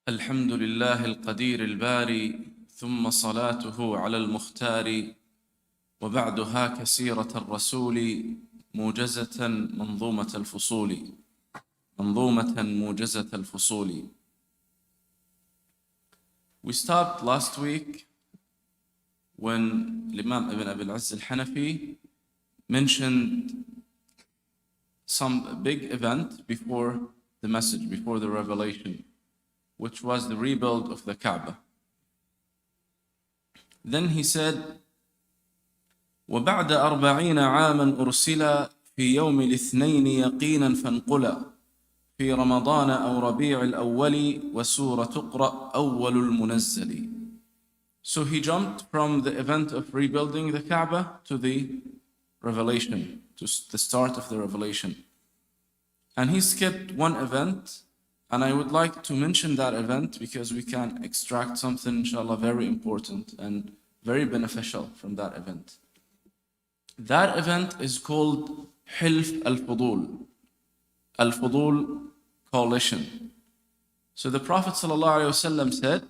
الحمد لله القدير الباري ثم صلاته على المختار وبعدها كسيرة الرسول موجزة منظومة الفصول. We stopped last week when Imam Ibn Abi al-Azz al-Hanafi mentioned some big event before the message, before the revelation, which was the rebuild of the Kaaba. Then he said, وَبَعْدَ 40 عَامًا أُرْسِلَ في يوم الاثنين يقينا فانقلا في رمضان أو ربيع الأول وسورة تقرأ أول المنزل. So he jumped from the event of rebuilding the Kaaba to the revelation, to the start of the revelation. And he skipped one event, and I would like to mention that event because we can extract something, inshallah, very important and very beneficial from that event. That event is called Hilf al-Fudul, Al-Fudul coalition. So the Prophet ﷺ said,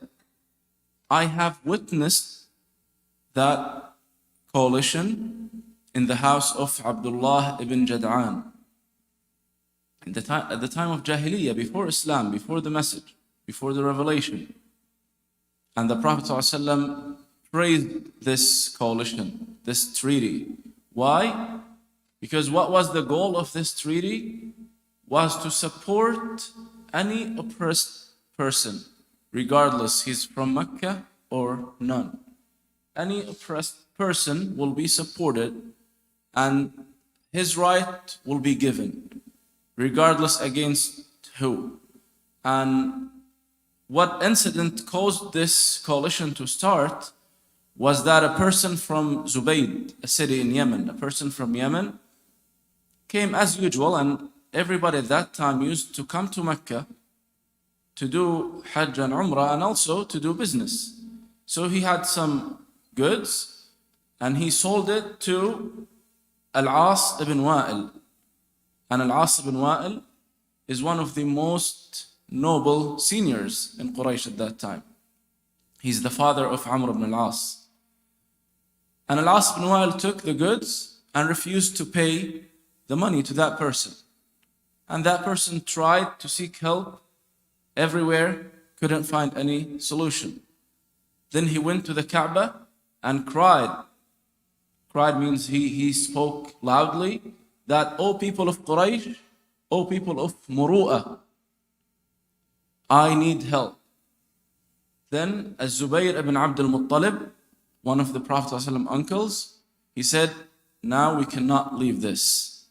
I have witnessed that coalition in the house of Abdullah ibn Jad'an. At the time of Jahiliyyah, before Islam, before the message, before the revelation. And the Prophet ﷺ praised this coalition, this treaty. Why? Because what was the goal of this treaty? Was to support any oppressed person, regardless he's from Mecca or none. Any oppressed person will be supported and his right will be given, regardless against who. And what incident caused this coalition to start was that a person from Zubayd, a city in Yemen, a person from Yemen, came as usual, and everybody at that time used to come to Mecca to do Hajj and Umrah and also to do business. So he had some goods and he sold it to Al-As ibn Wa'il. And Al-As ibn Wa'il is one of the most noble seniors in Quraysh at that time. He's the father of Amr ibn al-As. And Al-As ibn Wa'il took the goods and refused to pay the money to that person. And that person tried to seek help everywhere, couldn't find any solution. Then he went to the Kaaba and cried. Cried means he spoke loudly that, O people of Quraysh, O people of Muru'ah, I need help. Then Az-Zubayr ibn Abd al-Muttalib, one of the Prophet's uncles, he said, now we cannot leave this.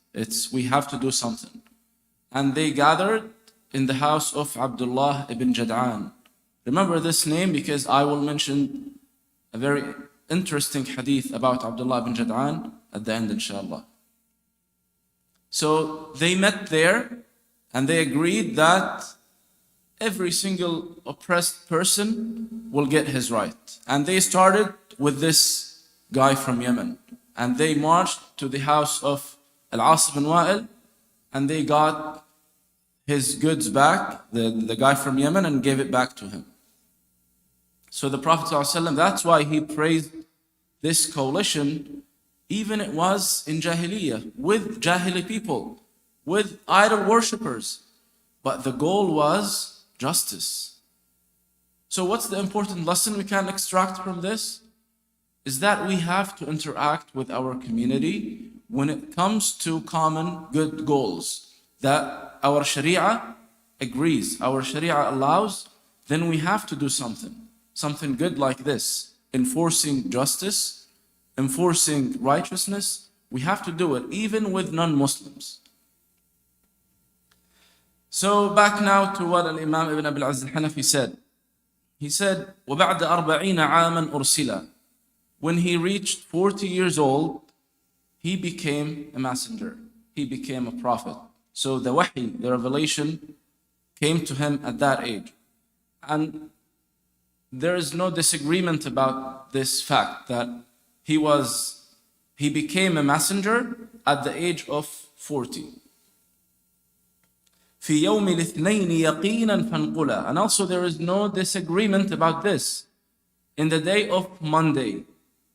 We have to do something. And they gathered in the house of Abdullah ibn Jad'an. Remember this name because I will mention a very interesting hadith about Abdullah ibn Jad'an at the end, inshallah. So they met there and they agreed that every single oppressed person will get his right. And they started with this guy from Yemen. And they marched to the house of Al-As ibn Wa'il and they got his goods back, the guy from Yemen, and gave it back to him. So the Prophet ﷺ, that's why he praised this coalition, even it was in Jahiliyyah, with Jahili people, with idol worshippers. But the goal was justice. So what's the important lesson we can extract from this? Is that we have to interact with our community when it comes to common good goals that our Sharia agrees, our Sharia allows, then we have to do something good like this, enforcing justice, enforcing righteousness. We have to do it even with non-Muslims. So back now to what Imam Ibn Abi al-Azz al-Hanafi said. He said, وَبَعْدَ 40 عَامًا أُرْسِلَ. When he reached 40 years old, he became a messenger. He became a prophet. So the wahi, the revelation, came to him at that age. And there is no disagreement about this fact that he became a messenger at the age of 40. في يوم الاثنين يقينا فانقلا. And also there is no disagreement about this. In the day of Monday,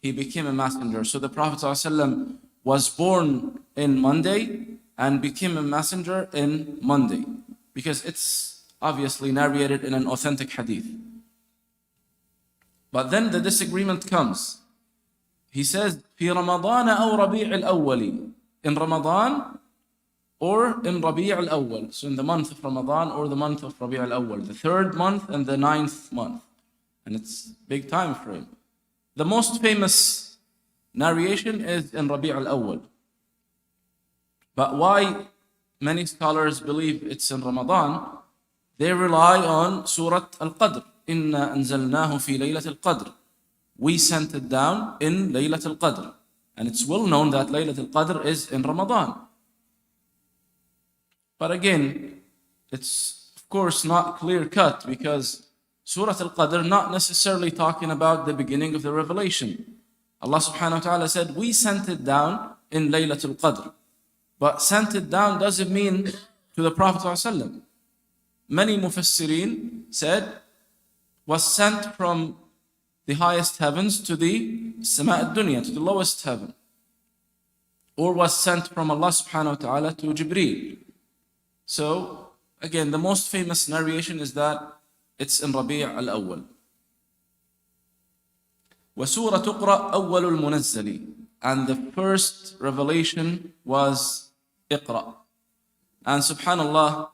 he became a messenger. So the Prophet ﷺ was born in Monday and became a messenger in Monday. Because it's obviously narrated in an authentic hadith. But then the disagreement comes. He says, في رمضان أو ربيع الأول. In Ramadan or in Rabi' al-Awwal. So in the month of Ramadan or the month of Rabi' al-Awwal. The 3rd month and the 9th month. And it's big time frame. The most famous narration is in Rabi' al-Awwal. But why many scholars believe it's in Ramadan? They rely on Surah Al-Qadr. إِنَّا أَنزَلْنَاهُ فِي لَيْلَةِ الْقَدْرِ. We sent it down in Laylat al-Qadr. And it's well known that Laylat al-Qadr is in Ramadan. But again, it's of course not clear cut because Surah Al-Qadr not necessarily talking about the beginning of the revelation. Allah subhanahu wa ta'ala said, we sent it down in Laylat al-Qadr. But sent it down doesn't mean to the Prophet ﷺ. Many mufassirin said, was sent from the highest heavens to the Sama' al-Dunya, to the lowest heaven. Or was sent from Allah subhanahu wa ta'ala to Jibreel. So, again, the most famous narration is that it's in Rabi' al-Awwal. وَسُورَةُ اقْرَأْ أَوَّلُ الْمُنَزَّلِ. And the first revelation was Iqra. And subhanallah,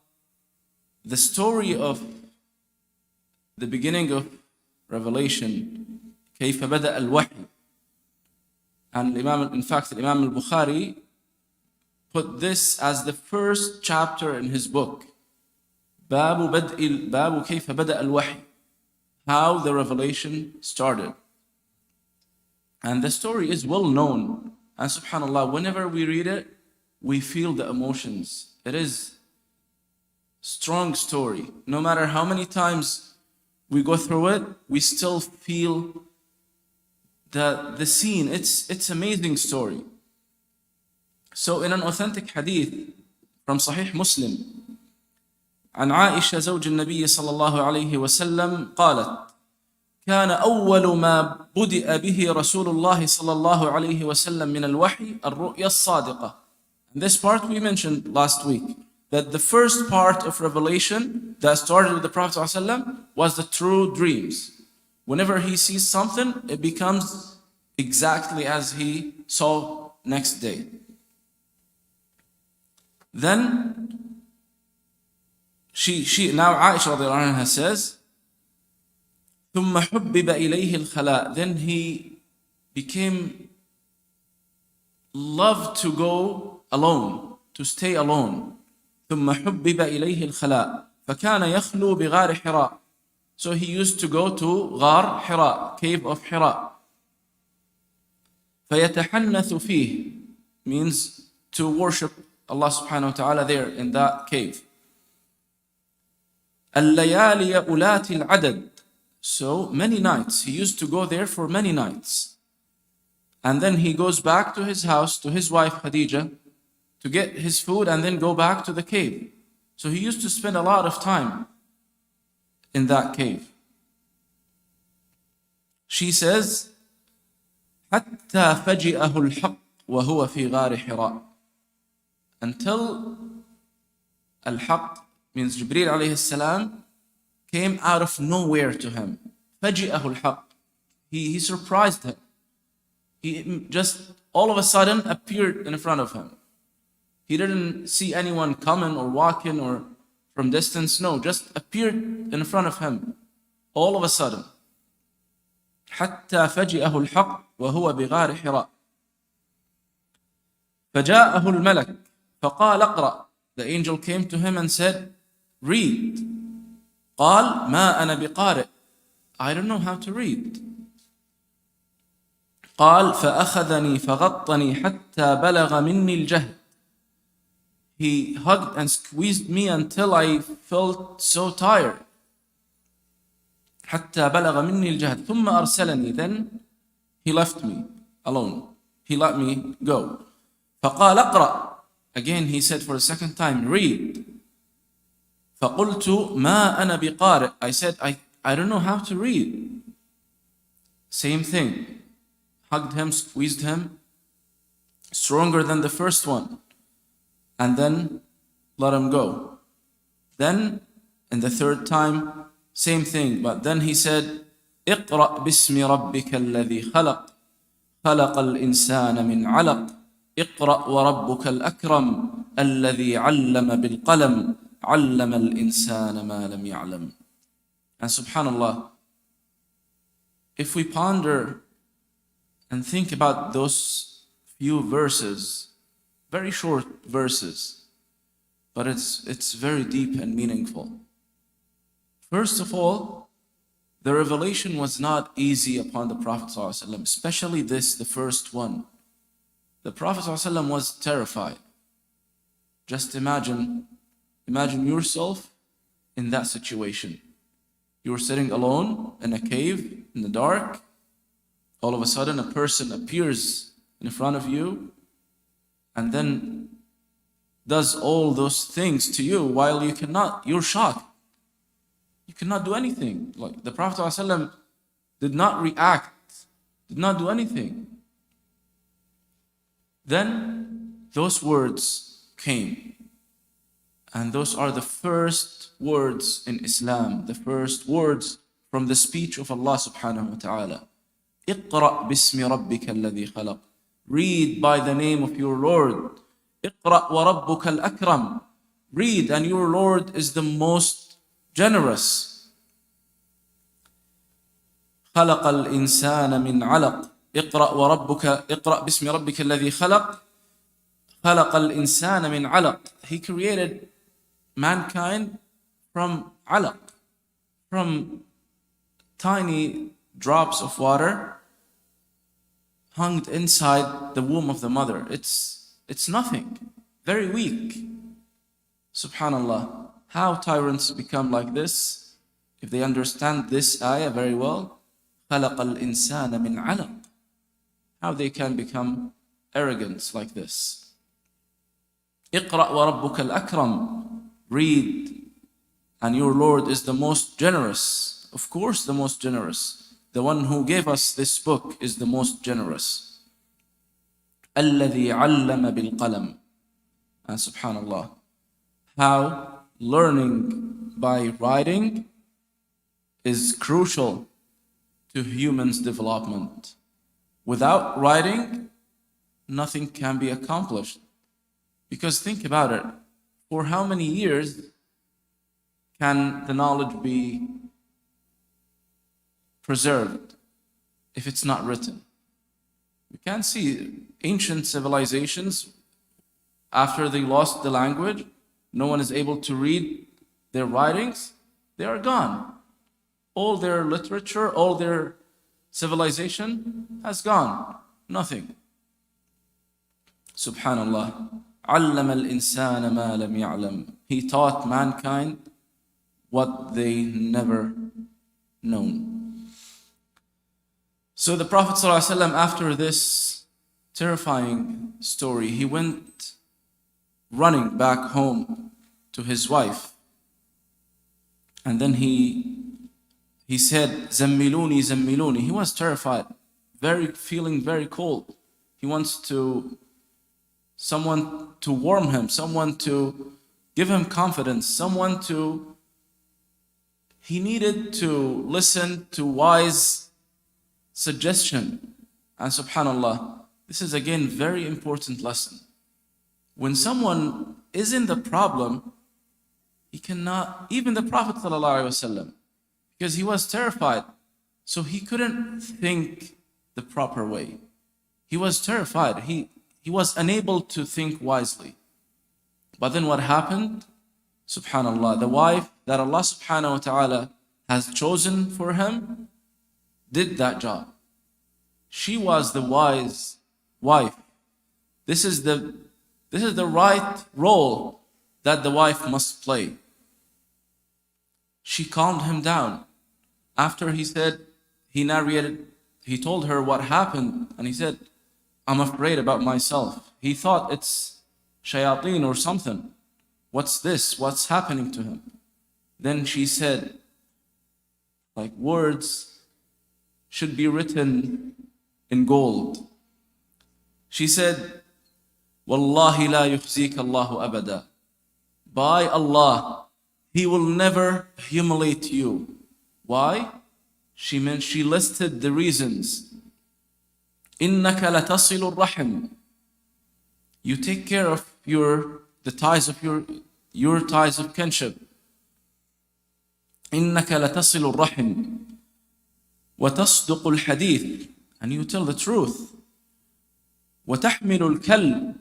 the story of the beginning of revelation, كيف بدأ الوحي. And in fact, Imam al-Bukhari put this as the first chapter in his book. باب كيف بدأ الوحي. How the revelation started. And the story is well known. And subhanallah, whenever we read it, we feel the emotions. It is a strong story. No matter how many times we go through it, we still feel the scene. It's amazing story. So in an authentic hadith from Sahih Muslim, عن عائشة زوج النبي صلى الله عليه وسلم قالت كان أول ما بدأ به رسول الله صلى الله عليه وسلم من الوحي الرؤيا الصادقة. And this part we mentioned last week, that the first part of revelation that started with the Prophet ﷺ was the true dreams. Whenever he sees something, it becomes exactly as he saw next day. Then now Aisha radiallahu anha says, ثم حبب إليه الخلاء. Then he became loved to go alone, to stay alone. ثم حبب إليه الخلاء فكان يخلو بغار حراء. So he used to go to غار حراء, cave of حراء. فيتحنث فيه means to worship Allah subhanahu wa ta'ala there in that cave. الليالي أولات العدد. So many nights. He used to go there for many nights. And then he goes back to his house, to his wife Khadija, to get his food and then go back to the cave. So he used to spend a lot of time in that cave. She says, حتى فجأه الحق وهو في غار حراء. Until al-Haq means Jibreel alayhi salam came out of nowhere to him. فجأه الحق. He surprised him. He just all of a sudden appeared in front of him. He didn't see anyone coming or walking or from distance. No, just appeared in front of him. All of a sudden. حتى فجأه الحق وهو بغار حراء. فجاءه الملك فقال اقرأ. The angel came to him and said, read. قال ما أنا بقارئ. I don't know how to read. قال فأخذني فغطني حتى بلغ مني الجهد. He hugged and squeezed me until I felt so tired. حتى بلغ مني الجهد ثم أرسلني. Then he left me alone. He let me go. فقال اقرأ. Again he said for the second time, read. فَقُلْتُ مَا أَنَا بِقَارِئ. I said, I don't know how to read. Same thing. Hugged him, squeezed him, stronger than the first one, and then let him go. Then, in the third time, same thing, but then he said, اقرأ باسم ربك الذي خلق خلق الإنسان من علق اقرأ وربك الأكرم الذي علم بالقلم علم الإنسان ما لم يعلم. And subhanallah, if we ponder and think about those few verses, very short verses, but it's very deep and meaningful. First of all, the revelation was not easy upon the Prophet ﷺ, especially this, the first one. The Prophet ﷺ was terrified. Just imagine yourself in that situation. You're sitting alone in a cave, in the dark. All of a sudden, a person appears in front of you and then does all those things to you while you cannot, you're shocked. You cannot do anything. Like the Prophet ﷺ did not react, did not do anything. Then those words came. And those are the first words in Islam, the first words from the speech of Allah subhanahu wa ta'ala. اقرأ باسم ربك الذي خلق. Read by the name of your Lord. اقرأ وربك الأكرم. Read, and your Lord is the most generous. خلق الإنسان من علق. اقرأ باسم ربك الذي خلق. خلق الإنسان من علق. He created mankind from alaq, from tiny drops of water hung inside the womb of the mother. It's nothing, very weak. Subhanallah. How tyrants become like this, if they understand this ayah very well, خَلَقَ الْإِنسَانَ مِنْ عَلَقٍ. How they can become arrogant like this. اقرأ وَرَبُّكَ الْأَكْرَمِ. Read, and your Lord is the most generous. Of course, the most generous. The one who gave us this book is the most generous. الَّذِي عَلَّمَ بِالْقَلَمِ. And subhanallah, how learning by writing is crucial to humans' development. Without writing, nothing can be accomplished. Because think about it, for how many years can the knowledge be preserved if it's not written? We can see ancient civilizations, after they lost the language, no one is able to read their writings, they are gone. All their literature, all their civilization has gone. Nothing. Subhanallah. عَلَّمَ الْإِنسَانَ مَا لَمْ يَعْلَمْ. He taught mankind what they never known. So the Prophet ﷺ, after this terrifying story, he went running back home to his wife. And then he said, Zammiluni, Zammiluni. He was terrified, feeling very cold. He wants someone to warm him, someone to give him confidence, he needed to listen to wise suggestion. And subhanallah, this is again very important lesson. When someone is in the problem, he cannot, even the Prophet ﷺ, because he was terrified, so he couldn't think the proper way. He was terrified. He was unable to think wisely. But then what happened? Subhanallah, the wife that Allah subhanahu wa ta'ala has chosen for him did that job. She was the wise wife. This is the right role that the wife must play. She calmed him down. After he told her what happened, and he said, I'm afraid about myself. He thought it's shayateen or something. What's this? What's happening to him? Then she said, like words should be written in gold. She said, Wallahi la yukhzika Allahu abada. By Allah, He will never humiliate you. Why? She listed the reasons. إِنَّكَ لَتَصِلُ الرَّحِمِ. You take care of the ties of your ties of kinship. إِنَّكَ لَتَصِلُ الرَّحِمِ وَتَصْدُقُ الْحَدِيثِ. And you tell the truth. وَتَحْمِلُ الْكَلْبِ.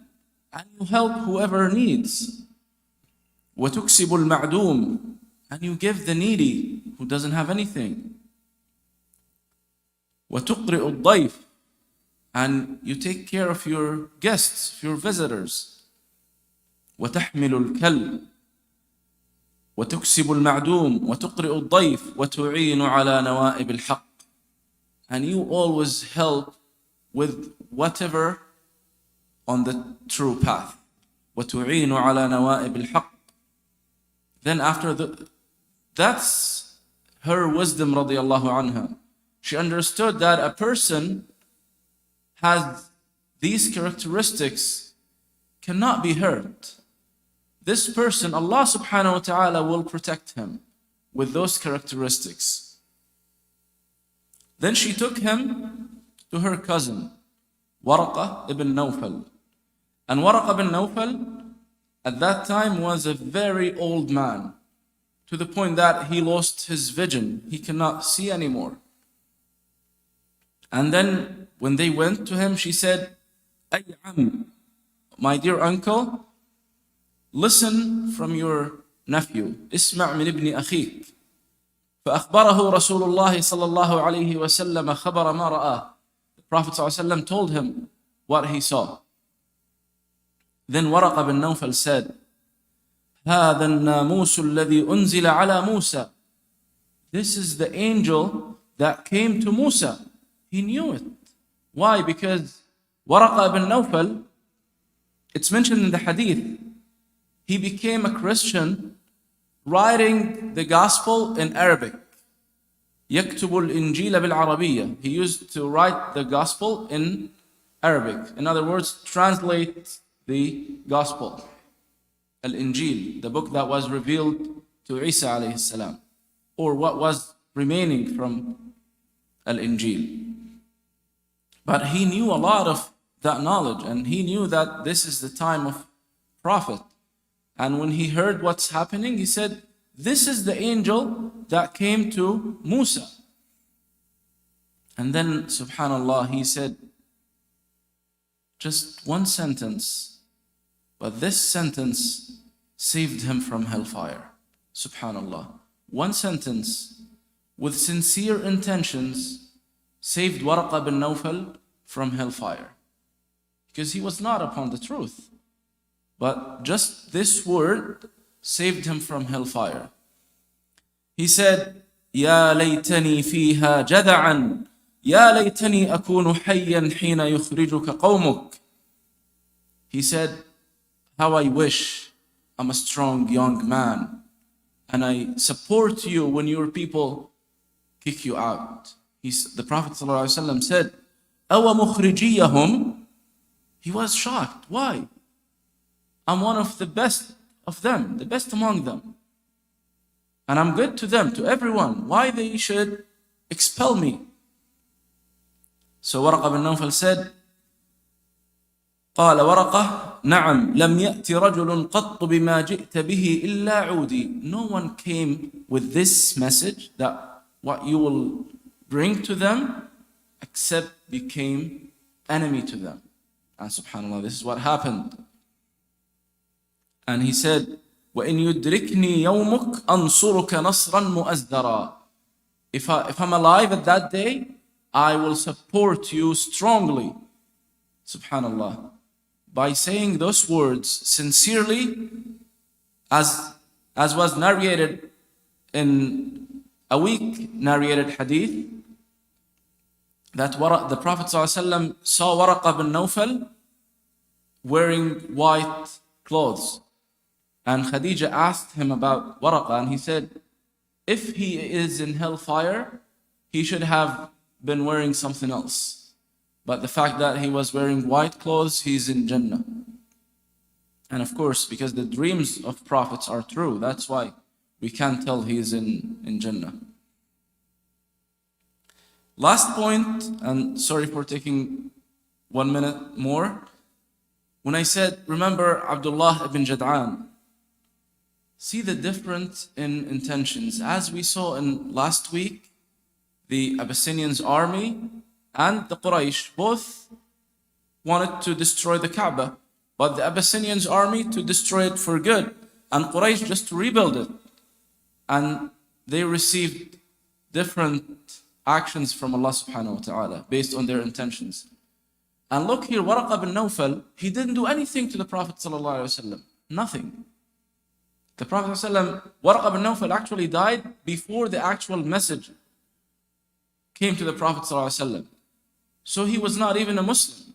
And you help whoever needs. وَتُكْسِبُ الْمَعْدُومِ. And you give the needy who doesn't have anything. وَتُقْرِئُ الضَّيْفِ. And you take care of your guests, your visitors. وَتَحْمِلُ الْكَلْبِ وَتُكْسِبُ الْمَعْدُومِ وَتُقْرِئُ الضَّيْفِ وَتُعِينُ عَلَى نَوَائِبِ الْحَقِّ. And you always help with whatever on the true path. وَتُعِينُ عَلَى نَوَائِبِ الْحَقِّ. Then after that's her wisdom radiallahu anha. She understood that a person has these characteristics cannot be hurt. This person, Allah subhanahu wa ta'ala will protect him with those characteristics. Then she took him to her cousin, Waraqa ibn Nawfal. And Waraqa ibn Nawfal at that time was a very old man, to the point that he lost his vision. He cannot see anymore. And then when they went to him, she said, Ay am, my dear uncle, listen from your nephew. اسمع من ابن أخيك. فأخبره رسول الله صلى الله عليه وسلم خبر ما رآه. The Prophet صلى الله عليه وسلم told him what he saw. Then Waraqa bin Nawfal said, هذا الناموس الذي أنزل على موسى. This is the angel that came to Musa. He knew it. Why? Because Waraqa bin Nawfal, it's mentioned in the hadith, he became a Christian writing the gospel in Arabic. يكتب الإنجيل بالعربية. He used to write the gospel in Arabic. In other words, translate the gospel. Al-Injil, the book that was revealed to Isa alayhi salam, or what was remaining from Al-Injil. But he knew a lot of that knowledge, and he knew that this is the time of prophet. And when he heard what's happening, he said, this is the angel that came to Musa. And then, subhanallah, he said, just one sentence, but this sentence saved him from hellfire. Subhanallah. One sentence with sincere intentions saved Waraqa bin Nawfal from hellfire. Because he was not upon the truth. But just this word saved him from hellfire. He said, يا ليتني فيها جذعا يا ليتني أكون حيا حين يخرجك قومك. He said, how I wish I'm a strong young man and I support you when your people kick you out. The Prophet ﷺ said, أَوَ مُخْرِجِيَّهُمْ. He was shocked. Why? I'm one of the best of them, the best among them. And I'm good to them, to everyone. Why they should expel me? So Waraqa bin Nawfal said, قال ورقة نعم لم يأتي رجل قط بما جئت به إلا عودي. No one came with this message that what you will bring to them except became enemy to them. And subhanAllah, this is what happened. And he said, وَإِنْ يُدْرِكْنِي يَوْمُكَ أَنْصُرُكَ نَصْرًا مُؤَزَّرًا. If I'm alive at that day, I will support you strongly. Subhanallah. By saying those words sincerely, as was narrated in a weak narrated hadith, that the Prophet ﷺ saw Waraqa bin Nawfal wearing white clothes. And Khadija asked him about Waraqa, and he said, if he is in hellfire, he should have been wearing something else. But the fact that he was wearing white clothes, he's in Jannah. And of course, because the dreams of prophets are true, that's why we can't tell he's in Jannah. Last point, and sorry for taking 1 minute more. When I said, remember Abdullah ibn Jad'an, see the difference in intentions. As we saw in last week, the Abyssinians army and the Quraysh both wanted to destroy the Kaaba, but the Abyssinians army to destroy it for good, and Quraysh just to rebuild it. And they received different actions from Allah subhanahu wa ta'ala based on their intentions. And look here, Waraq ibn Nawfal, he didn't do anything to the Prophet sallallahu alaihi wasallam. Nothing. The Prophet sallallahu alaihi wasallam, Waraq ibn Nawfal actually died before the actual message came to the Prophet sallallahu alaihi wasallam. So he was not even a Muslim.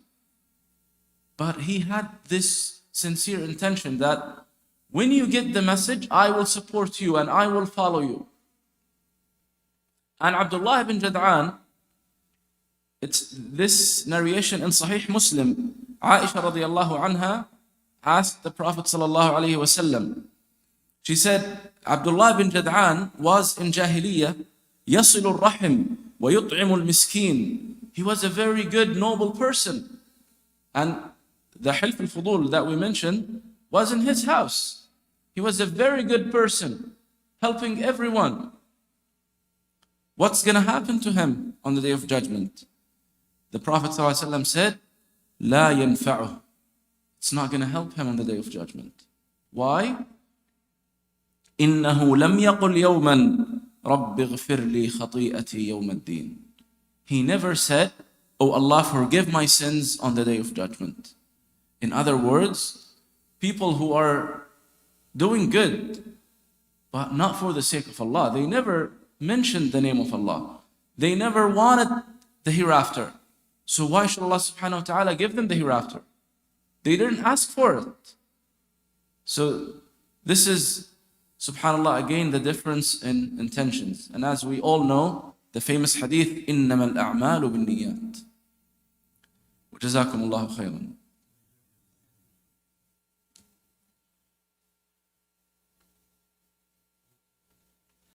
But he had this sincere intention that when you get the message, I will support you and I will follow you. And Abdullah ibn Jad'an, it's this narration in Sahih Muslim. Aisha radiallahu anha asked the Prophet sallallahu alaihi wasallam. She said, Abdullah ibn Jad'an was in Jahiliyyah, يصل الرحم ويطعم المسكين. He was a very good, noble person. And the Hilf al-Fudul that we mentioned was in his house. He was a very good person, helping everyone. What's going to happen to him on the Day of Judgment? The Prophet ﷺ said, لا ينفعه. It's not going to help him on the Day of Judgment. Why? إنه لم يقل يوما رب اغفر لي خطيئتي يوم الدين. He never said, oh Allah, forgive my sins on the Day of Judgment. In other words, people who are doing good, but not for the sake of Allah, they never mentioned the name of Allah. They never wanted the hereafter. So why should Allah subhanahu wa ta'ala give them the hereafter? They didn't ask for it. So this is, subhanallah, again the difference in intentions. And as we all know, the famous hadith, إِنَّمَا الْأَعْمَالُ بِالنِّيَّاتِ. وَجَزَاكُمُ اللَّهُ خَيْرًا.